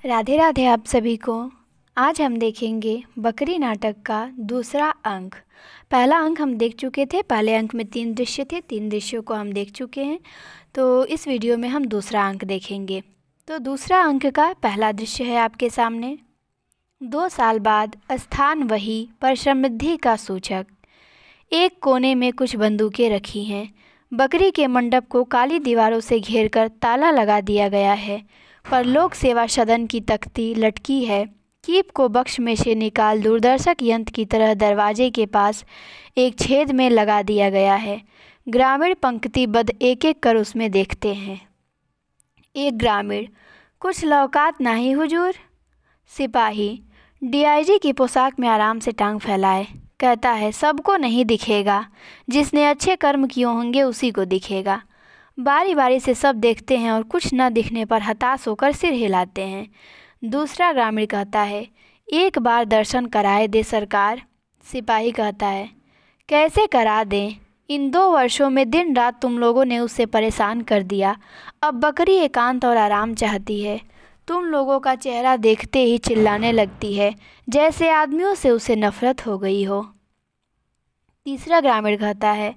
राधे राधे आप सभी को। आज हम देखेंगे बकरी नाटक का दूसरा अंक। पहला अंक हम देख चुके थे। पहले अंक में 3 दृश्य थे, 3 दृश्यों को हम देख चुके हैं। तो इस वीडियो में हम दूसरा अंक देखेंगे। तो दूसरा अंक का पहला दृश्य है आपके सामने। 2 साल बाद स्थान वही पर समृद्धि का सूचक। एक कोने में कुछ बंदूकें रखी हैं। बकरी के मंडप को काली दीवारों से घेरकर ताला लगा दिया गया है, पर लोक सेवा सदन की तख्ती लटकी है। कीप को बक्स में से निकाल दूरदर्शक यंत्र की तरह दरवाजे के पास एक छेद में लगा दिया गया है। ग्रामीण पंक्तिबद्ध एक एक कर उसमें देखते हैं। एक ग्रामीण, कुछ लौकात नहीं हुजूर। सिपाही डीआईजी की पोशाक में आराम से टांग फैलाए कहता है, सबको नहीं दिखेगा, जिसने अच्छे कर्म किए होंगे उसी को दिखेगा। बारी बारी से सब देखते हैं और कुछ न दिखने पर हताश होकर सिर हिलाते हैं। दूसरा ग्रामीण कहता है, एक बार दर्शन कराए दे सरकार। सिपाही कहता है, कैसे करा दें, इन 2 वर्षों में दिन रात तुम लोगों ने उसे परेशान कर दिया। अब बकरी एकांत और आराम चाहती है। तुम लोगों का चेहरा देखते ही चिल्लाने लगती है, जैसे आदमियों से उसे नफरत हो गई हो। तीसरा ग्रामीण कहता है,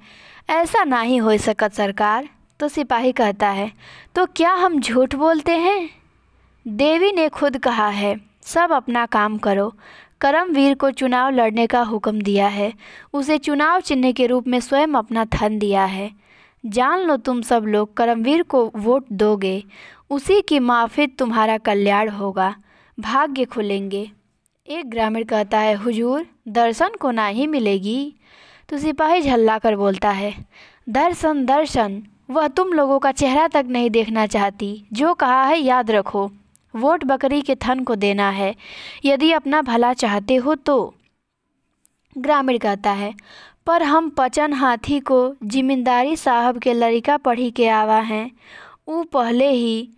ऐसा नहीं हो सकत सरकार। तो सिपाही कहता है, तो क्या हम झूठ बोलते हैं? देवी ने खुद कहा है, सब अपना काम करो। करमवीर को चुनाव लड़ने का हुक्म दिया है। उसे चुनाव चिन्ह के रूप में स्वयं अपना धन दिया है। जान लो तुम सब लोग, करमवीर को वोट दोगे, उसी की माफिक तुम्हारा कल्याण होगा, भाग्य खुलेंगे। एक ग्रामीण कहता है, हुजूर दर्शन को ना ही मिलेगी। तो सिपाही झल्ला कर बोलता है, दर्शन दर्शन, वह तुम लोगों का चेहरा तक नहीं देखना चाहती। जो कहा है याद रखो, वोट बकरी के थन को देना है, यदि अपना भला चाहते हो तो। ग्रामीण कहता है, पर हम पचन हाथी को जिम्मेदारी साहब के लड़का पढ़ी के आवा हैं, वो पहले ही।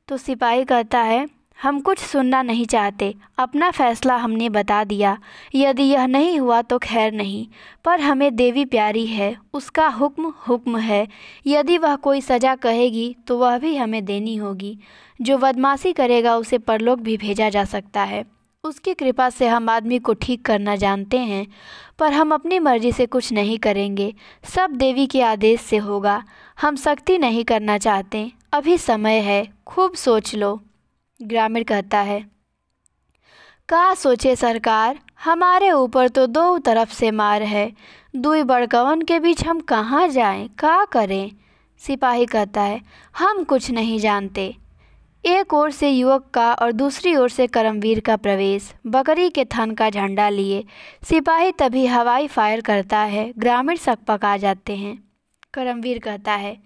तो सिपाही कहता है, हम कुछ सुनना नहीं चाहते, अपना फैसला हमने बता दिया। यदि यह नहीं हुआ तो खैर नहीं, पर हमें देवी प्यारी है, उसका हुक्म हुक्म है। यदि वह कोई सज़ा कहेगी तो वह भी हमें देनी होगी। जो बदमाशी करेगा उसे परलोक भी भेजा जा सकता है। उसकी कृपा से हम आदमी को ठीक करना जानते हैं, पर हम अपनी मर्जी से कुछ नहीं करेंगे, सब देवी के आदेश से होगा। हम सख्ती नहीं करना चाहते, अभी समय है, खूब सोच लो। ग्रामीण कहता है, का सोचे सरकार, हमारे ऊपर तो 2 तरफ से मार है, 2 बड़कवन के बीच हम कहाँ जाएं, का करें? सिपाही कहता है, हम कुछ नहीं जानते। एक ओर से युवक का और दूसरी ओर से करमवीर का प्रवेश, बकरी के थन का झंडा लिए। सिपाही तभी हवाई फायर करता है, ग्रामीण सकपका जाते हैं। करमवीर कहता है,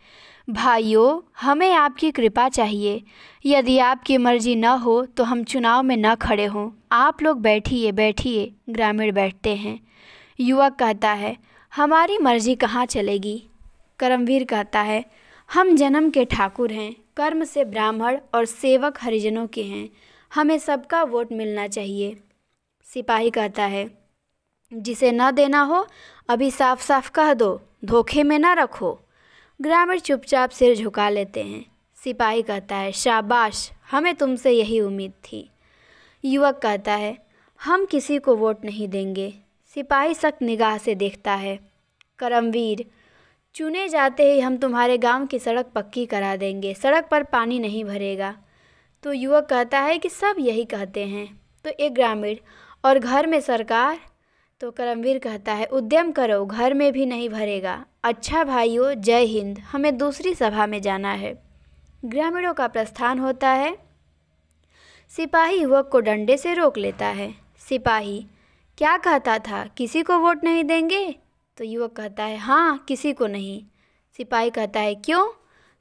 भाइयों हमें आपकी कृपा चाहिए, यदि आपकी मर्जी न हो तो हम चुनाव में न खड़े हों। आप लोग बैठिए बैठिए। ग्रामीण बैठते हैं। युवक कहता है, हमारी मर्जी कहाँ चलेगी? करमवीर कहता है, हम जन्म के ठाकुर हैं, कर्म से ब्राह्मण और सेवक हरिजनों के हैं, हमें सबका वोट मिलना चाहिए। सिपाही कहता है, जिसे न देना हो अभी साफ साफ कह दो, धोखे में न रखो। ग्रामीण चुपचाप सिर झुका लेते हैं। सिपाही कहता है, शाबाश, हमें तुमसे यही उम्मीद थी। युवक कहता है, हम किसी को वोट नहीं देंगे। सिपाही सख्त निगाह से देखता है। करमवीर, चुने जाते ही हम तुम्हारे गांव की सड़क पक्की करा देंगे, सड़क पर पानी नहीं भरेगा। तो युवक कहता है कि सब यही कहते हैं। तो एक ग्रामीण, और घर में सरकार? तो करमवीर कहता है, उद्यम करो, घर में भी नहीं भरेगा। अच्छा भाइयों, जय हिंद, हमें दूसरी सभा में जाना है। ग्रामीणों का प्रस्थान होता है। सिपाही युवक को डंडे से रोक लेता है। सिपाही, क्या कहता था, किसी को वोट नहीं देंगे? तो युवक कहता है, हाँ, किसी को नहीं। सिपाही कहता है, क्यों?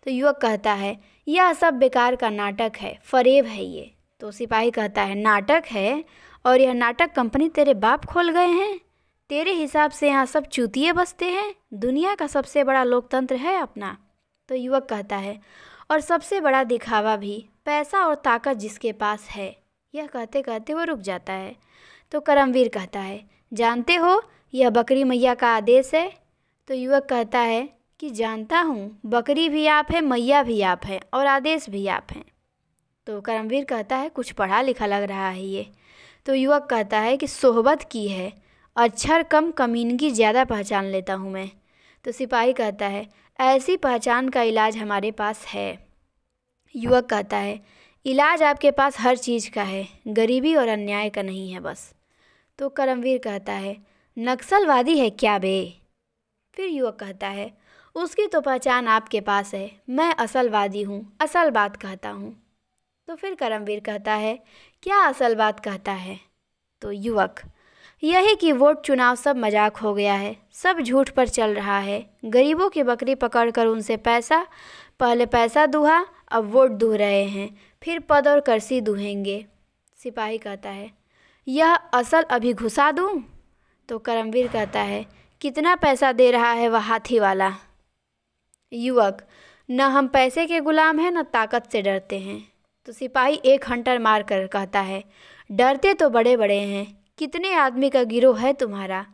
तो युवक कहता है, यह सब बेकार का नाटक है, फरेब है ये। तो सिपाही कहता है, नाटक है? और यह नाटक कंपनी तेरे बाप खोल गए हैं? तेरे हिसाब से यहाँ सब चूतिए बसते हैं? दुनिया का सबसे बड़ा लोकतंत्र है अपना। तो युवक कहता है, और सबसे बड़ा दिखावा भी, पैसा और ताकत जिसके पास है। यह कहते कहते वो रुक जाता है। तो करमवीर कहता है, जानते हो यह बकरी मैया का आदेश है? तो युवक कहता है कि जानता हूँ, बकरी भी आप है, मैया भी आप है और आदेश भी आप हैं। तो करमवीर कहता है कुछ पढ़ा लिखा लग रहा है ये। तो युवक कहता है कि सोहबत की है, अक्षर कम कमीनगी ज़्यादा पहचान लेता हूँ मैं। तो सिपाही कहता है ऐसी पहचान का इलाज हमारे पास है। युवक कहता है इलाज आपके पास हर चीज़ का है, गरीबी और अन्याय का नहीं है बस। तो करमवीर कहता है नक्सलवादी है क्या बे? फिर युवक कहता है उसकी तो पहचान आपके पास है, मैं असलवादी हूँ, असल बात कहता हूँ। तो फिर करमवीर कहता है क्या असल बात कहता है? तो युवक यही कि वोट चुनाव सब मजाक हो गया है, सब झूठ पर चल रहा है, गरीबों की बकरी पकड़कर उनसे पैसा, पहले पैसा दूहा, अब वोट दूह रहे हैं, फिर पद और कुर्सी दूहेंगे। सिपाही कहता है यह असल अभी घुसा दूँ? तो करमवीर कहता है कितना पैसा दे रहा है वह हाथी वाला? युवक न हम पैसे के गुलाम हैं न ताकत से डरते हैं। तो सिपाही एक हंटर मार कर कहता है डरते तो बड़े बड़े हैं, कितने आदमी का गिरोह है तुम्हारा?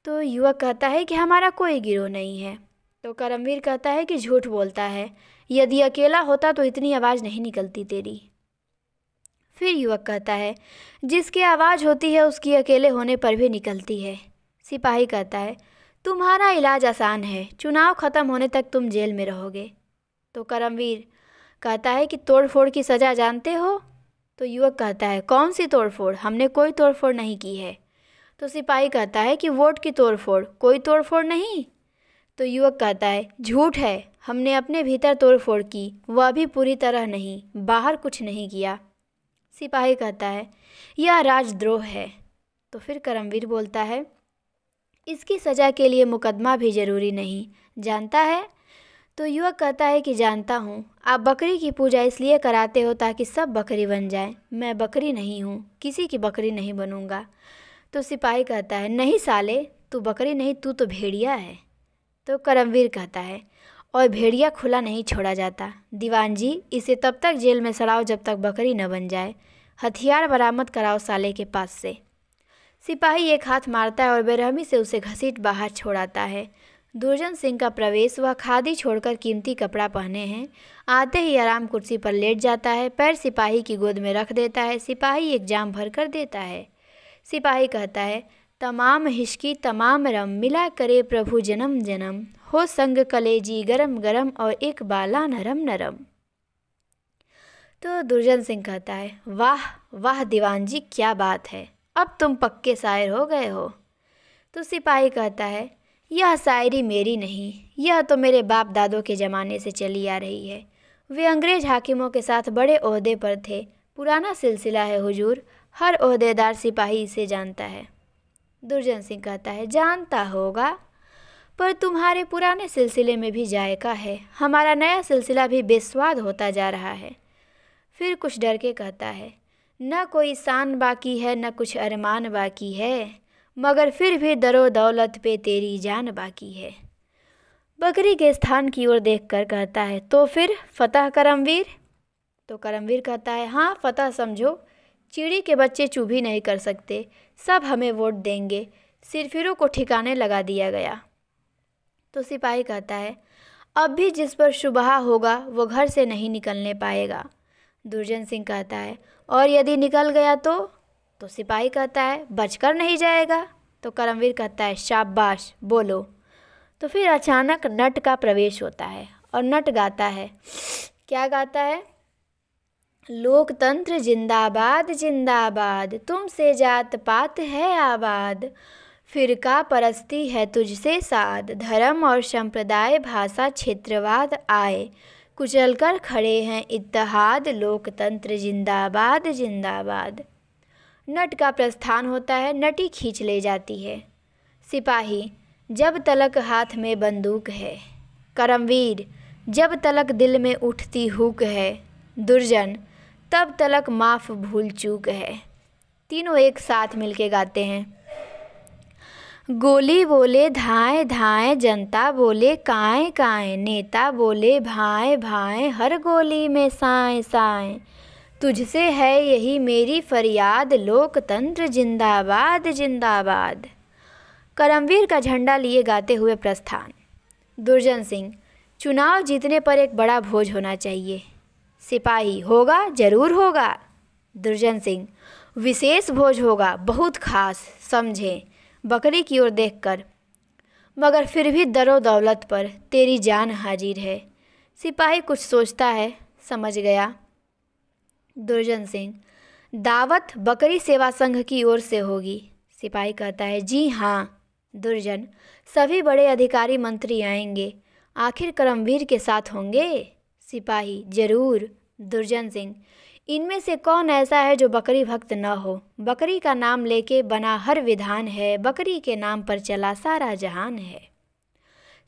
तो युवक कहता है कि हमारा कोई गिरोह नहीं है। तो करमवीर कहता है कि झूठ बोलता है, यदि अकेला होता तो इतनी आवाज़ नहीं निकलती तेरी। फिर युवक कहता है जिसकी आवाज़ होती है उसकी अकेले होने पर भी निकलती है। सिपाही कहता है तुम्हारा इलाज आसान है, चुनाव ख़त्म होने तक तुम जेल में रहोगे। तो करमवीर कहता है कि तोड़फोड़ की सज़ा जानते हो? तो युवक कहता है कौन सी तोड़फोड़, हमने कोई तोड़फोड़ नहीं की है। तो सिपाही कहता है कि वोट की तोड़फोड़, कोई तोड़फोड़ नहीं। तो युवक कहता है झूठ है, हमने अपने भीतर तोड़फोड़ की, वह भी पूरी तरह नहीं, बाहर कुछ नहीं किया। सिपाही कहता है यह राजद्रोह है। तो फिर करमवीर बोलता है इसकी सज़ा के लिए मुकदमा भी ज़रूरी नहीं, जानता है? तो युवक कहता है कि जानता हूँ, आप बकरी की पूजा इसलिए कराते हो ताकि सब बकरी बन जाए, मैं बकरी नहीं हूँ, किसी की बकरी नहीं बनूँगा। तो सिपाही कहता है नहीं साले, तू बकरी नहीं, तू तो भेड़िया है। तो करमवीर कहता है और भेड़िया खुला नहीं छोड़ा जाता, दीवान जी इसे तब तक जेल में सड़ाओ जब तक बकरी न बन जाए, हथियार बरामद कराओ साले के पास से। सिपाही एक हाथ मारता है और बेरहमी से उसे घसीट बाहर छोड़ाता है। दुर्जन सिंह का प्रवेश, वह खादी छोड़कर कीमती कपड़ा पहने हैं, आते ही आराम कुर्सी पर लेट जाता है, पैर सिपाही की गोद में रख देता है। सिपाही एक जाम भर कर देता है। सिपाही कहता है तमाम हिश्की तमाम रम, मिला करे प्रभु जन्म जन्म, हो संग कलेजी गरम गरम और एक बाला नरम नरम। तो दुर्जन सिंह कहता है वाह वाह दीवान जी क्या बात है, अब तुम पक्के शायर हो गए हो। तो सिपाही कहता है यह शायरी मेरी नहीं, यह तो मेरे बाप दादों के ज़माने से चली आ रही है, वे अंग्रेज़ हाकिमों के साथ बड़े ओहदे पर थे, पुराना सिलसिला है हुजूर, हर ओहदेदार सिपाही इसे जानता है। दुर्जन सिंह कहता है जानता होगा, पर तुम्हारे पुराने सिलसिले में भी जायका है, हमारा नया सिलसिला भी बेस्वाद होता जा रहा है। फिर कुछ डर के कहता है न कोई शान बाकी है न कुछ अरमान बाकी है, मगर फिर भी दरो दौलत पे तेरी जान बाकी है। बकरी के स्थान की ओर देखकर कहता है तो फिर फतह करमवीर? तो करमवीर कहता है हाँ फतह समझो, चिड़ी के बच्चे चूभी नहीं कर सकते, सब हमें वोट देंगे, सिरफिरों को ठिकाने लगा दिया गया। तो सिपाही कहता है अब भी जिस पर शुबहा होगा वो घर से नहीं निकलने पाएगा। दुर्जन सिंह कहता है और यदि निकल गया तो सिपाही कहता है बचकर नहीं जाएगा। तो करमवीर कहता है शाबाश बोलो। तो फिर अचानक नट का प्रवेश होता है और नट गाता है, क्या गाता है? लोकतंत्र जिंदाबाद जिंदाबाद, तुमसे जात पात है आबाद, फिरका परस्ती है तुझसे साध, धर्म और संप्रदाय भाषा क्षेत्रवाद आए, कुचलकर खड़े हैं इत्तेहाद, लोकतंत्र जिंदाबाद जिंदाबाद। नट का प्रस्थान होता है, नटी खींच ले जाती है। सिपाही जब तलक हाथ में बंदूक है, करमवीर जब तलक दिल में उठती हुक है, दुर्जन तब तलक माफ़ भूल चूक है। तीनों एक साथ मिलके गाते हैं। गोली बोले धाएं धाएं, जनता बोले काएं काएं, नेता बोले भाएं भाएं, हर गोली में साएं साएं, तुझसे है यही मेरी फरियाद, लोकतंत्र जिंदाबाद जिंदाबाद। करमवीर का झंडा लिए गाते हुए प्रस्थान। दुर्जन सिंह चुनाव जीतने पर एक बड़ा भोज होना चाहिए। सिपाही, होगा, जरूर होगा। दुर्जन सिंह, विशेष भोज होगा, बहुत खास, समझे बकरी की ओर देखकर। मगर फिर भी दरो दौलत पर तेरी जान हाजिर है। सिपाही कुछ सोचता है, समझ गया। दुर्जन सिंह, दावत बकरी सेवा संघ की ओर से होगी। सिपाही कहता है, जी हाँ। दुर्जन, सभी बड़े अधिकारी मंत्री आएंगे, आखिर करमवीर के साथ होंगे। सिपाही, जरूर। दुर्जन सिंह, इनमें से कौन ऐसा है जो बकरी भक्त न हो? बकरी का नाम लेके बना हर विधान है, बकरी के नाम पर चला सारा जहान है।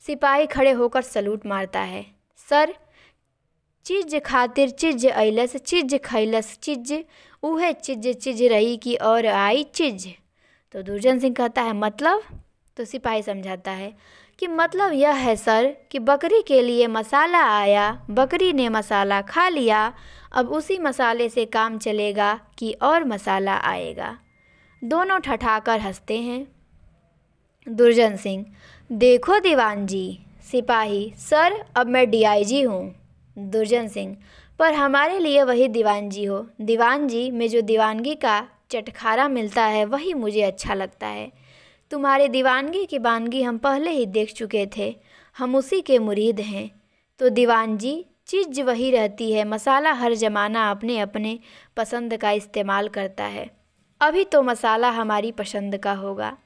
सिपाही खड़े होकर सलूट मारता है, सर, चिज खातिर चिज अइलस, चिज खैलस चिज, उहे चिज चिज रही की और आई चिज। तो दुर्जन सिंह कहता है, मतलब? तो सिपाही समझाता है कि मतलब यह है सर कि बकरी के लिए मसाला आया, बकरी ने मसाला खा लिया, अब उसी मसाले से काम चलेगा कि और मसाला आएगा। दोनों ठठाकर हंसते हैं। दुर्जन सिंह, देखो दीवान जी। सिपाही, सर, अब मैं DIG हूँ। दुर्जन सिंह, पर हमारे लिए वही दीवान जी हो। दीवान जी में जो दीवानगी का चटखारा मिलता है वही मुझे अच्छा लगता है। तुम्हारे दीवानगी की बानगी हम पहले ही देख चुके थे, हम उसी के मुरीद हैं। तो दीवान जी, चीज़ वही रहती है, मसाला हर ज़माना अपने अपने पसंद का इस्तेमाल करता है। अभी तो मसाला हमारी पसंद का होगा,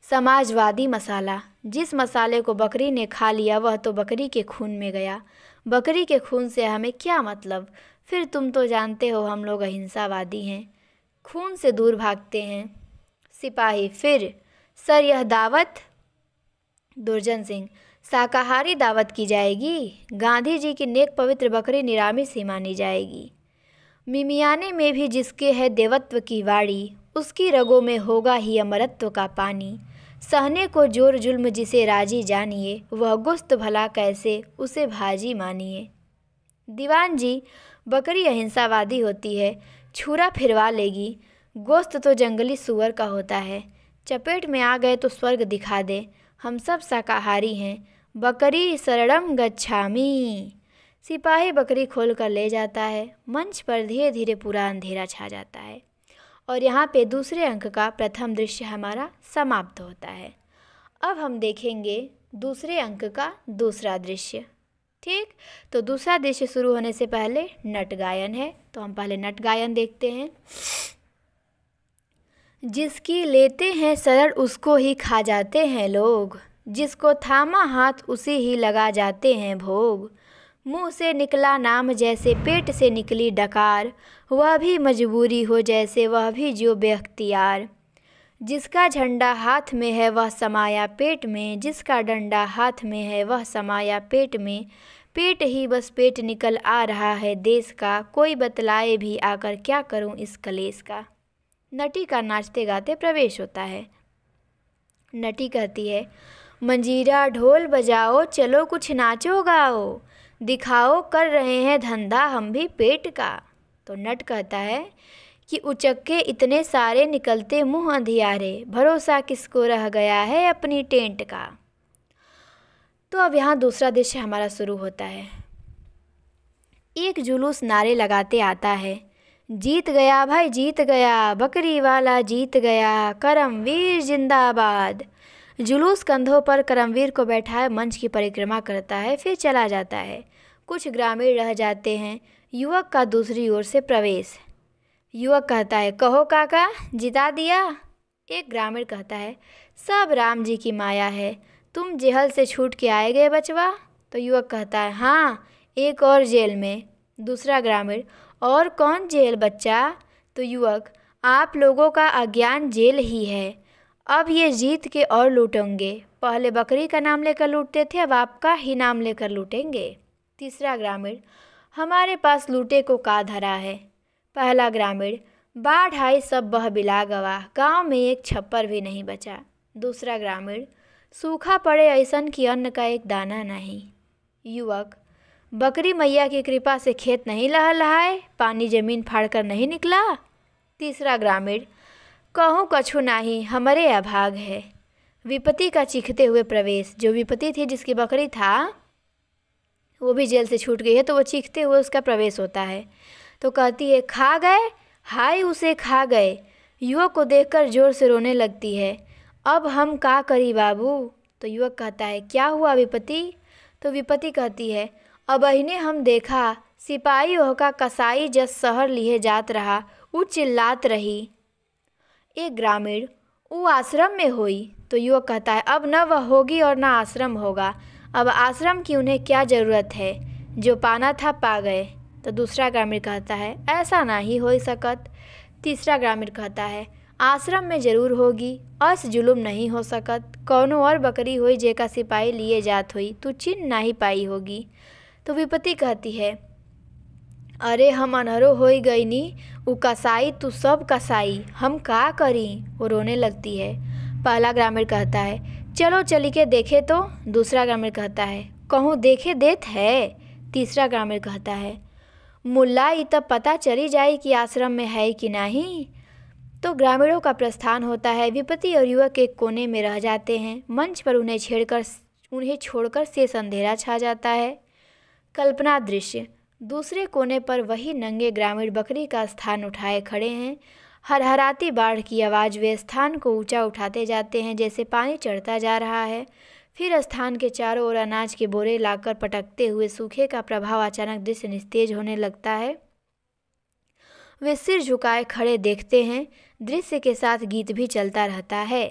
समाजवादी मसाला। जिस मसाले को बकरी ने खा लिया वह तो बकरी के खून में गया, बकरी के खून से हमें क्या मतलब? फिर तुम तो जानते हो हम लोग अहिंसावादी हैं, खून से दूर भागते हैं। सिपाही, फिर सर यह दावत? दुर्जन सिंह, शाकाहारी दावत की जाएगी, गांधी जी की नेक पवित्र बकरी निरामिष ही मानी जाएगी। मिमियाने में भी जिसके है देवत्व की वाणी, उसकी रगों में होगा ही अमरत्व का पानी। सहने को जोर जुल्म जिसे राजी जानिए, वह गुस्त भला कैसे उसे भाजी मानिए। दीवान जी, बकरी अहिंसावादी होती है, छुरा फिरवा लेगी, गोश्त तो जंगली सुअर का होता है, चपेट में आ गए तो स्वर्ग दिखा दे, हम सब शाकाहारी हैं, बकरी शरणम गच्छामि। सिपाही बकरी खोल कर ले जाता है। मंच पर धीरे धीरे पूरा अंधेरा छा जाता है और यहाँ पे दूसरे अंक का प्रथम दृश्य हमारा समाप्त होता है। अब हम देखेंगे दूसरे अंक का दूसरा दृश्य। ठीक, तो दूसरा दृश्य शुरू होने से पहले नट गायन है, तो हम पहले नट गायन देखते हैं। जिसकी लेते हैं शरण उसको ही खा जाते हैं लोग, जिसको थामा हाथ उसे ही लगा जाते हैं भोग। मुंह से निकला नाम जैसे पेट से निकली डकार, वह भी मजबूरी हो जैसे वह भी जो बेख्तियार। जिसका झंडा हाथ में है वह समाया पेट में, जिसका डंडा हाथ में है वह समाया पेट में। पेट ही बस पेट निकल आ रहा है देश का, कोई बतलाए भी आकर क्या करूं इस कलेश का। नटी का नाचते गाते प्रवेश होता है। नटी कहती है, मंजीरा ढोल बजाओ, चलो कुछ नाचो गाओ, दिखाओ कर रहे हैं धंधा हम भी पेट का। तो नट कहता है कि उचक्के इतने सारे निकलते मुंह अंधियारे, भरोसा किसको रह गया है अपनी टेंट का। तो अब यहाँ दूसरा दृश्य हमारा शुरू होता है। एक जुलूस नारे लगाते आता है, जीत गया भाई जीत गया, बकरी वाला जीत गया, करमवीर जिंदाबाद। जुलूस कंधों पर करमवीर को बैठाए मंच की परिक्रमा करता है, फिर चला जाता है। कुछ ग्रामीण रह जाते हैं। युवक का दूसरी ओर से प्रवेश। युवक कहता है, कहो काका, जिता दिया। एक ग्रामीण कहता है, सब राम जी की माया है, तुम जेल से छूट के आए गए बचवा। तो युवक कहता है, हाँ, एक और जेल में। दूसरा ग्रामीण, और कौन जेल बच्चा? तो युवक, आप लोगों का अज्ञान जेल ही है, अब ये जीत के और लूटेंगे, पहले बकरी का नाम लेकर लूटते थे, अब आपका ही नाम लेकर लूटेंगे। तीसरा ग्रामीण, हमारे पास लूटे को का धरा है। पहला ग्रामीण, बाढ़ आई सब बह बिला गवा, गाँव में एक छप्पर भी नहीं बचा। दूसरा ग्रामीण, सूखा पड़े ऐसन कि अन्न का एक दाना नहीं। युवक, बकरी मैया की कृपा से खेत नहीं लहलहाए, पानी जमीन फाड़ कर नहीं निकला। तीसरा ग्रामीण, कहूँ कछु नाही, हमारे अभाग है। विपत्ति का चीखते हुए प्रवेश। जो विपत्ति थी जिसकी बकरी था वो भी जेल से छूट गई है, तो वो चीखते हुए उसका प्रवेश होता है। तो कहती है, खा गए, हाय उसे खा गए। युवक को देखकर जोर से रोने लगती है। अब हम का करी बाबू? तो युवक कहता है, क्या हुआ विपत्ति? तो विपत्ति कहती है, अब अहिने हम देखा सिपाही होका कसाई जस शहर लिए जात रहा, ऊ चिल्लात रही एक ग्रामीण ऊ आश्रम में हुई। तो युवक कहता है, अब न वह होगी और न आश्रम होगा, अब आश्रम की उन्हें क्या ज़रूरत है, जो पाना था पा गए। तो दूसरा ग्रामीण कहता है, ऐसा ना ही हो सकत। तीसरा ग्रामीण कहता है, आश्रम में ज़रूर होगी, अस जुलुम नहीं हो सकत, कौनो और बकरी हुई जेका सिपाही लिए जात हुई, तू चिन्ह ना ही पाई होगी। तो विपत्ति कहती है, अरे हम अनहरो होई गई नी, उ कसाई तू सब कसाई, हम का करी? वो रोने लगती है। पहला ग्रामीण कहता है, चलो चली के देखे तो। दूसरा ग्रामीण कहता है, कहूँ देखे देत है। तीसरा ग्रामीण कहता है, मुल्ला ई तब पता चली जाए कि आश्रम में है कि नहीं। तो ग्रामीणों का प्रस्थान होता है। विपत्ति और युवक एक कोने में रह जाते हैं। मंच पर उन्हें छोड़कर शेष अंधेरा छा जाता है। कल्पना दृश्य, दूसरे कोने पर वही नंगे ग्रामीण बकरी का स्थान उठाए खड़े हैं। हरहराती बाढ़ की आवाज़ वे स्थान को ऊंचा उठाते जाते हैं जैसे पानी चढ़ता जा रहा है। फिर स्थान के चारों ओर अनाज के बोरे लाकर पटकते हुए सूखे का प्रभाव अचानक दृश्य निस्तेज होने लगता है। वे सिर झुकाए खड़े देखते हैं। दृश्य के साथ गीत भी चलता रहता है।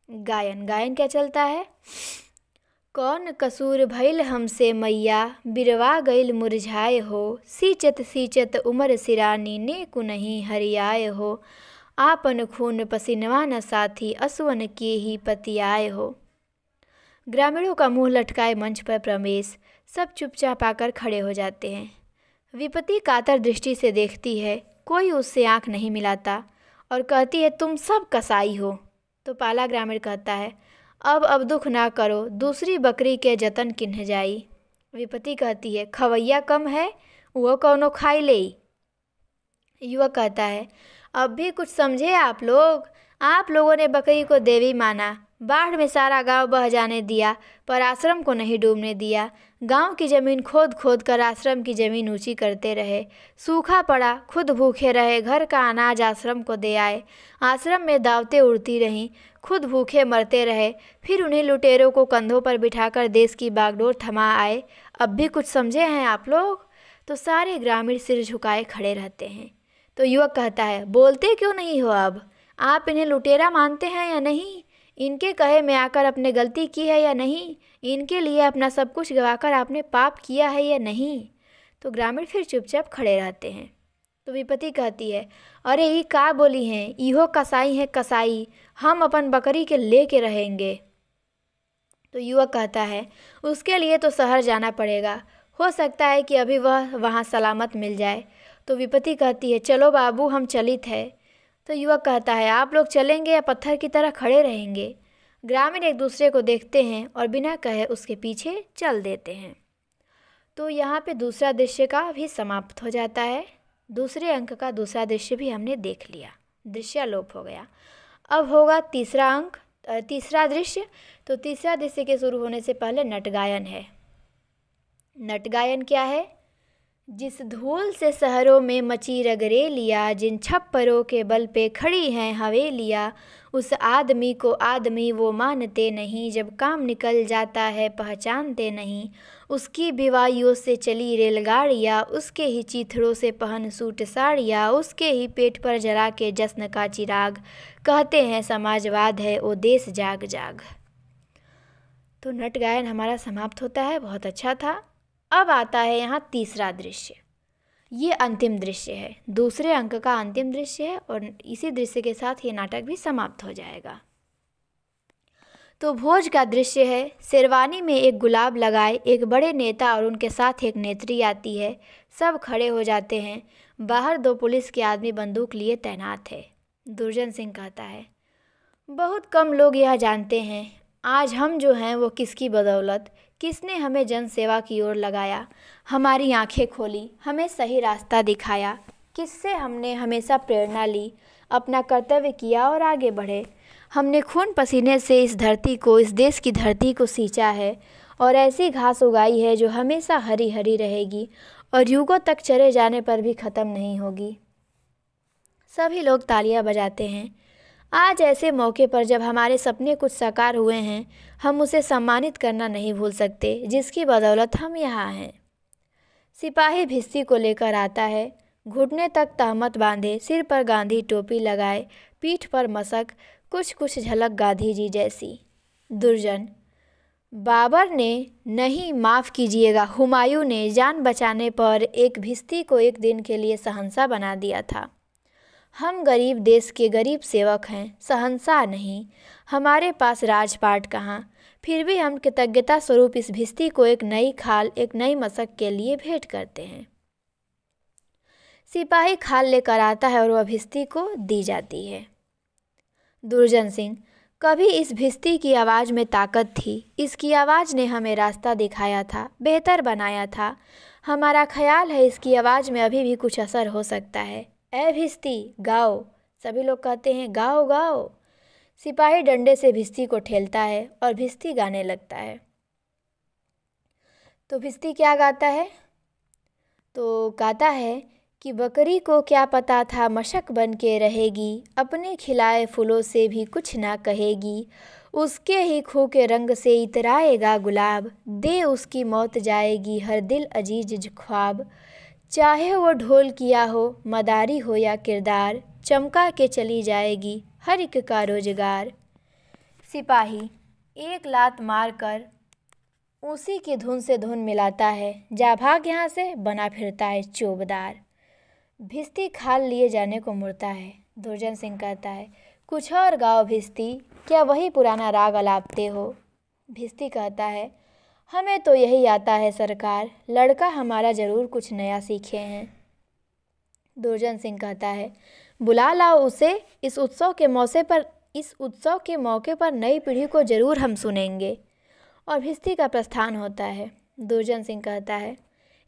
गायन क्या चलता है? कौन कसूर भइल हमसे मैया, बिरवा गइल मुरझाए हो, सींचत सींचत उमर सिरानी, नेकु नहीं हरियाए हो, आपन खून पसीनवा न साथी, असुवन के ही पतियाए हो। ग्रामीणों का मुंह लटकाए मंच पर प्रवेश। सब चुपचाप आकर खड़े हो जाते हैं। विपत्ति कातर दृष्टि से देखती है, कोई उससे आंख नहीं मिलाता और कहती है, तुम सब कसाई हो। तो पहला ग्रामीण कहता है, अब दुख ना करो, दूसरी बकरी के जतन किन्ह जाई। विपत्ति कहती है, खवैया कम है, वो कौनो खाई ले। युवक कहता है, अब भी कुछ समझे आप लोगों ने बकरी को देवी माना, बाढ़ में सारा गांव बह जाने दिया पर आश्रम को नहीं डूबने दिया। गांव की ज़मीन खोद खोद कर आश्रम की ज़मीन ऊंची करते रहे। सूखा पड़ा, खुद भूखे रहे, घर का अनाज आश्रम को दे आए। आश्रम में दावतें उड़ती रहीं, खुद भूखे मरते रहे। फिर उन्हें लुटेरों को कंधों पर बिठाकर देश की बागडोर थमा आए। अब भी कुछ समझे हैं आप लोग? तो सारे ग्रामीण सिर झुकाए खड़े रहते हैं। तो युवक कहता है, बोलते क्यों नहीं हो? अब आप इन्हें लुटेरा मानते हैं या नहीं? इनके कहे में आकर अपने गलती की है या नहीं? इनके लिए अपना सब कुछ गवाकर आपने पाप किया है या नहीं? तो ग्रामीण फिर चुपचाप खड़े रहते हैं। तो विपत्ति कहती है, अरे ये का बोली हैं, इहो कसाई है कसाई, हम अपन बकरी के ले के रहेंगे। तो युवक कहता है, उसके लिए तो शहर जाना पड़ेगा, हो सकता है कि अभी वह वहाँ सलामत मिल जाए। तो विपत्ति कहती है, चलो बाबू हम चलित है। तो युवक कहता है, आप लोग चलेंगे या पत्थर की तरह खड़े रहेंगे? ग्रामीण एक दूसरे को देखते हैं और बिना कहे उसके पीछे चल देते हैं। तो यहाँ पे दूसरा दृश्य का भी समाप्त हो जाता है। दूसरे अंक का दूसरा दृश्य भी हमने देख लिया, दृश्यालोप हो गया। अब होगा तीसरा दृश्य। तो तीसरा दृश्य के शुरू होने से पहले नटगायन है। नटगायन क्या है? जिस धूल से शहरों में मची रगरेलिया, जिन छप्परों के बल पे खड़ी हैं हवेलियाँ, उस आदमी को आदमी वो मानते नहीं, जब काम निकल जाता है पहचानते नहीं। उसकी बिवाइयों से चली रेलगाड़ियाँ, उसके ही चीथड़ों से पहन सूट साड़ियाँ, उसके ही पेट पर जला के जश्न का चिराग, कहते हैं समाजवाद है ओ देश जाग जाग। तो नट गायन हमारा समाप्त होता है, बहुत अच्छा था। अब आता है यहाँ तीसरा दृश्य। ये अंतिम दृश्य है, दूसरे अंक का अंतिम दृश्य है और इसी दृश्य के साथ ये नाटक भी समाप्त हो जाएगा। तो भोज का दृश्य है। शेरवानी में एक गुलाब लगाए एक बड़े नेता और उनके साथ एक नेत्री आती है। सब खड़े हो जाते हैं। बाहर 2 पुलिस के आदमी बंदूक लिए तैनात है। दुर्जन सिंह कहता है, बहुत कम लोग यह जानते हैं आज हम जो हैं वो किसकी बदौलत, किसने हमें जन सेवा की ओर लगाया, हमारी आंखें खोली, हमें सही रास्ता दिखाया, किससे हमने हमेशा प्रेरणा ली, अपना कर्तव्य किया और आगे बढ़े। हमने खून पसीने से इस धरती को, इस देश की धरती को सींचा है और ऐसी घास उगाई है जो हमेशा हरी हरी रहेगी और युगों तक चरे जाने पर भी ख़त्म नहीं होगी। सभी लोग तालियां बजाते हैं। आज ऐसे मौके पर जब हमारे सपने कुछ साकार हुए हैं, हम उसे सम्मानित करना नहीं भूल सकते, जिसकी बदौलत हम यहाँ हैं। सिपाही भिस्ती को लेकर आता है, घुटने तक तहमत बांधे, सिर पर गांधी टोपी लगाए, पीठ पर मशक, कुछ कुछ झलक गांधी जी जैसी। दुर्जन: बाबर ने नहीं, माफ़ कीजिएगा, हुमायूं ने जान बचाने पर एक भिस्ती को एक दिन के लिए शहंशाह बना दिया था। हम गरीब देश के गरीब सेवक हैं, शहंशाह नहीं। हमारे पास राजपाट कहाँ। फिर भी हम कृतज्ञता स्वरूप इस भिस्ती को एक नई खाल, एक नई मशक के लिए भेंट करते हैं। सिपाही खाल लेकर आता है और वह भिस्ती को दी जाती है। दुर्जन सिंह: कभी इस भिस्ती की आवाज़ में ताकत थी। इसकी आवाज़ ने हमें रास्ता दिखाया था, बेहतर बनाया था। हमारा ख्याल है इसकी आवाज़ में अभी भी कुछ असर हो सकता है। ऐ भिस्ती, गाओ। सभी लोग कहते हैं गाओ गाओ। सिपाही डंडे से भिस्ती को ठेलता है और भिस्ती गाने लगता है। तो भिस्ती क्या गाता है? तो गाता है कि बकरी को क्या पता था मशक बन के रहेगी, अपने खिलाए फूलों से भी कुछ ना कहेगी, उसके ही खूह के रंग से इतराएगा गुलाब, दे उसकी मौत जाएगी हर दिल अजीज ख्वाब, चाहे वो ढोल किया हो, मदारी हो या किरदार, चमका के चली जाएगी हर एक का रोजगार। सिपाही एक लात मारकर उसी की धुन से धुन मिलाता है, जा भाग यहाँ से, बना फिरता है चोबदार। भिस्ती खाल लिए जाने को मुड़ता है। दुर्जन सिंह कहता है, कुछ और गाओ भिस्ती, क्या वही पुराना राग अलापते हो? भिस्ती कहता है, हमें तो यही आता है सरकार, लड़का हमारा ज़रूर कुछ नया सीखे हैं। दुर्जन सिंह कहता है, बुला लाओ उसे, इस उत्सव के मौके पर नई पीढ़ी को ज़रूर हम सुनेंगे। और भिस्ती का प्रस्थान होता है। दुर्जन सिंह कहता है,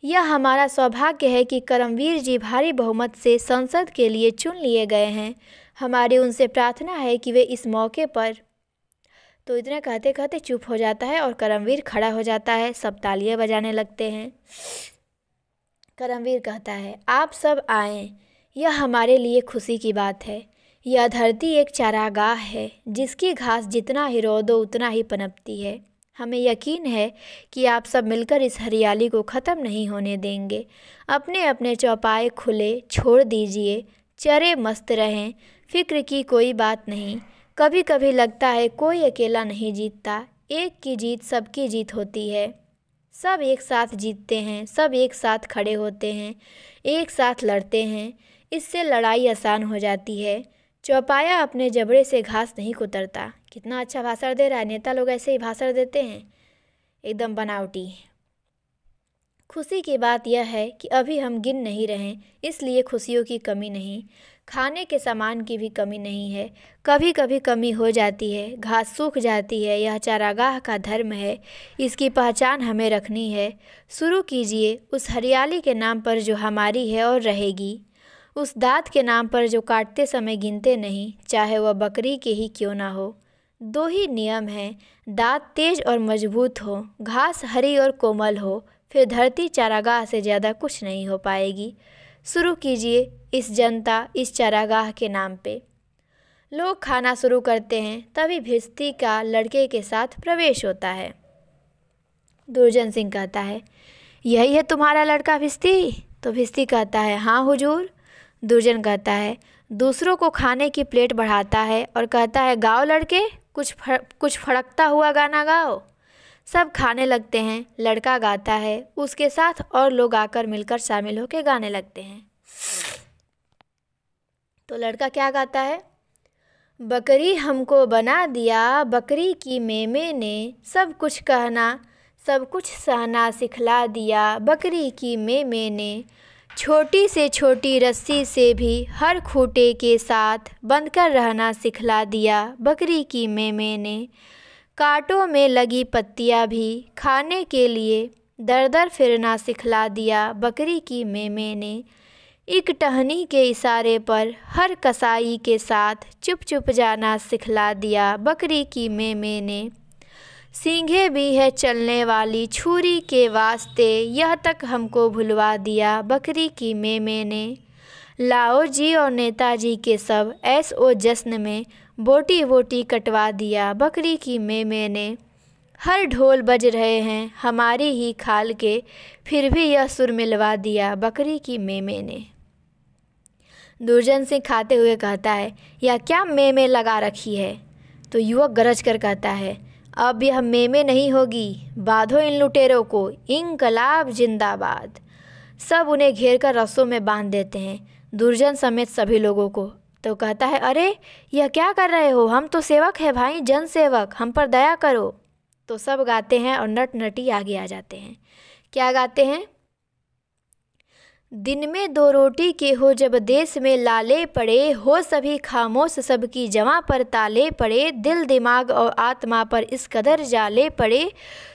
यह हमारा सौभाग्य है कि करमवीर जी भारी बहुमत से संसद के लिए चुन लिए गए हैं। हमारी उनसे प्रार्थना है कि वे इस मौके पर। तो इतना कहते कहते चुप हो जाता है और करमवीर खड़ा हो जाता है। सब तालियां बजाने लगते हैं। करमवीर कहता है, आप सब आएं, यह हमारे लिए खुशी की बात है। यह धरती एक चारागाह है, जिसकी घास जितना ही रौदो उतना ही पनपती है। हमें यकीन है कि आप सब मिलकर इस हरियाली को ख़त्म नहीं होने देंगे। अपने अपने चौपाए खुले छोड़ दीजिए, चरे मस्त रहें, फ़िक्र की कोई बात नहीं। कभी कभी लगता है कोई अकेला नहीं जीतता, एक की जीत सबकी जीत होती है। सब एक साथ जीतते हैं, सब एक साथ खड़े होते हैं, एक साथ लड़ते हैं, इससे लड़ाई आसान हो जाती है। चौपाया अपने जबड़े से घास नहीं कुतरता। कितना अच्छा भाषण दे रहा है। नेता लोग ऐसे ही भाषण देते हैं, एकदम बनावटी। खुशी की बात यह है कि अभी हम गिन नहीं रहे, इसलिए खुशियों की कमी नहीं। खाने के सामान की भी कमी नहीं है। कभी कभी कमी हो जाती है, घास सूख जाती है। यह चारागाह का धर्म है, इसकी पहचान हमें रखनी है। शुरू कीजिए उस हरियाली के नाम पर जो हमारी है और रहेगी, उस दाँत के नाम पर जो काटते समय गिनते नहीं, चाहे वह बकरी के ही क्यों ना हो। दो ही नियम हैं, दाँत तेज और मजबूत हो, घास हरी और कोमल हो, फिर धरती चारागाह से ज़्यादा कुछ नहीं हो पाएगी। शुरू कीजिए इस जनता, इस चारागाह के नाम पे। लोग खाना शुरू करते हैं, तभी भिस्ती का लड़के के साथ प्रवेश होता है। दुर्जन सिंह कहता है, यही है तुम्हारा लड़का भिस्ती? तो भिस्ती कहता है, हाँ हुजूर। दुर्जन कहता है, दूसरों को खाने की प्लेट बढ़ाता है और कहता है, गाओ लड़के, कुछ फड़कता हुआ गाना गाओ। सब खाने लगते हैं। लड़का गाता है, उसके साथ और लोग आकर मिलकर शामिल होकर गाने लगते हैं। तो लड़का क्या गाता है? बकरी हमको बना दिया, बकरी की मेमे ने सब कुछ कहना, सब कुछ सहना सिखला दिया। बकरी की मेमे ने छोटी से छोटी रस्सी से भी हर खूंटे के साथ बंधकर रहना सिखला दिया। बकरी की मेमे ने कांटों में लगी पत्तियां भी खाने के लिए दर दर फिरना सिखला दिया। बकरी की मेमे ने एक टहनी के इशारे पर हर कसाई के साथ चुप चुप जाना सिखला दिया। बकरी की मेमे ने सींघे भी है चलने वाली छुरी के वास्ते, यह तक हमको भुलवा दिया बकरी की मेमे ने। लाओ जी और नेताजी के सब ऐसो जश्न में, बोटी बोटी कटवा दिया बकरी की मेमे ने। हर ढोल बज रहे हैं हमारी ही खाल के, फिर भी यह सुर मिलवा दिया बकरी की मेमे ने। दुर्जन सिंह खाते हुए कहता है, यह क्या मेमे लगा रखी है? तो युवक गरज कर कहता है, अब यह मेमे नहीं होगी, बांधो इन लुटेरों को, इंकलाब जिंदाबाद। सब उन्हें घेर कर रस्सों में बांध देते हैं, दुर्जन समेत सभी लोगों को। तो कहता है, अरे यह क्या कर रहे हो? हम तो सेवक हैं भाई, जन सेवक, हम पर दया करो। तो सब गाते हैं और नट नटी आगे आ जाते हैं। क्या गाते हैं? दिन में 2 रोटी के हो जब देश में लाले पड़े, हो सभी खामोश सबकी जवां पर ताले पड़े, दिल दिमाग और आत्मा पर इस कदर जाले पड़े,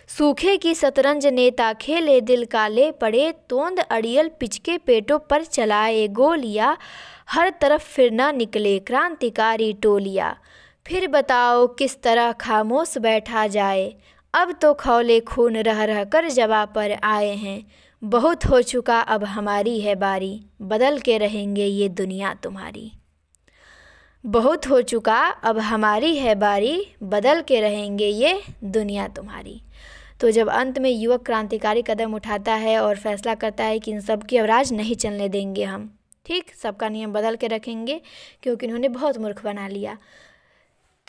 सूखे की शतरंज नेता खेले दिल काले पड़े, तोंद अड़ियल पिचके पेटों पर चलाए गोलियां, हर तरफ फिर ना निकले क्रांतिकारी टोलियां। फिर बताओ किस तरह खामोश बैठा जाए, अब तो खौले खून रह रह कर जवा पर आए हैं। बहुत हो चुका अब हमारी है बारी, बदल के रहेंगे ये दुनिया तुम्हारी। बहुत हो चुका अब हमारी है बारी, बदल के रहेंगे ये दुनिया तुम्हारी। तो जब अंत में युवक क्रांतिकारी कदम उठाता है और फैसला करता है कि इन सब की अब राज नहीं चलने देंगे हम, ठीक, सबका नियम बदल के रखेंगे, क्योंकि इन्होंने बहुत मूर्ख बना लिया।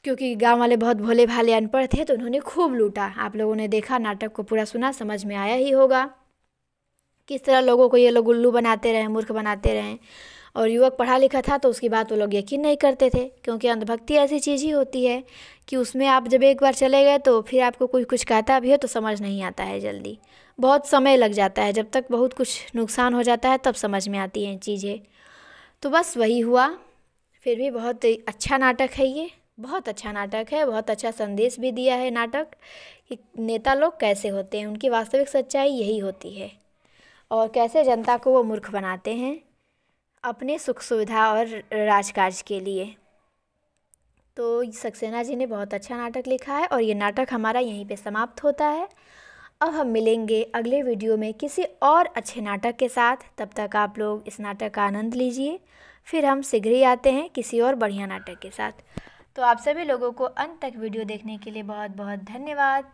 क्योंकि गांव वाले बहुत भोले भाले अनपढ़ थे, तो उन्होंने खूब लूटा। आप लोगों ने देखा, नाटक को पूरा सुना, समझ में आया ही होगा किस तरह लोगों को ये लोग उल्लू बनाते रहे, मूर्ख बनाते रहे। और युवक पढ़ा लिखा था तो उसकी बात वो लोग यकीन नहीं करते थे, क्योंकि अंधभक्ति ऐसी चीज़ ही होती है कि उसमें आप जब एक बार चले गए तो फिर आपको कोई कुछ कहता भी हो तो समझ नहीं आता है जल्दी, बहुत समय लग जाता है, जब तक बहुत कुछ नुकसान हो जाता है तब समझ में आती हैं चीज़ें। तो बस वही हुआ। फिर भी बहुत अच्छा नाटक है ये, बहुत अच्छा नाटक है, बहुत अच्छा संदेश भी दिया है नाटक कि नेता लोग कैसे होते हैं, उनकी वास्तविक सच्चाई यही होती है, और कैसे जनता को वो मूर्ख बनाते हैं अपने सुख सुविधा और राजकाज के लिए। तो सक्सेना जी ने बहुत अच्छा नाटक लिखा है और ये नाटक हमारा यहीं पे समाप्त होता है। अब हम मिलेंगे अगले वीडियो में किसी और अच्छे नाटक के साथ। तब तक आप लोग इस नाटक का आनंद लीजिए, फिर हम शीघ्र ही आते हैं किसी और बढ़िया नाटक के साथ। तो आप सभी लोगों को अंत तक वीडियो देखने के लिए बहुत बहुत धन्यवाद।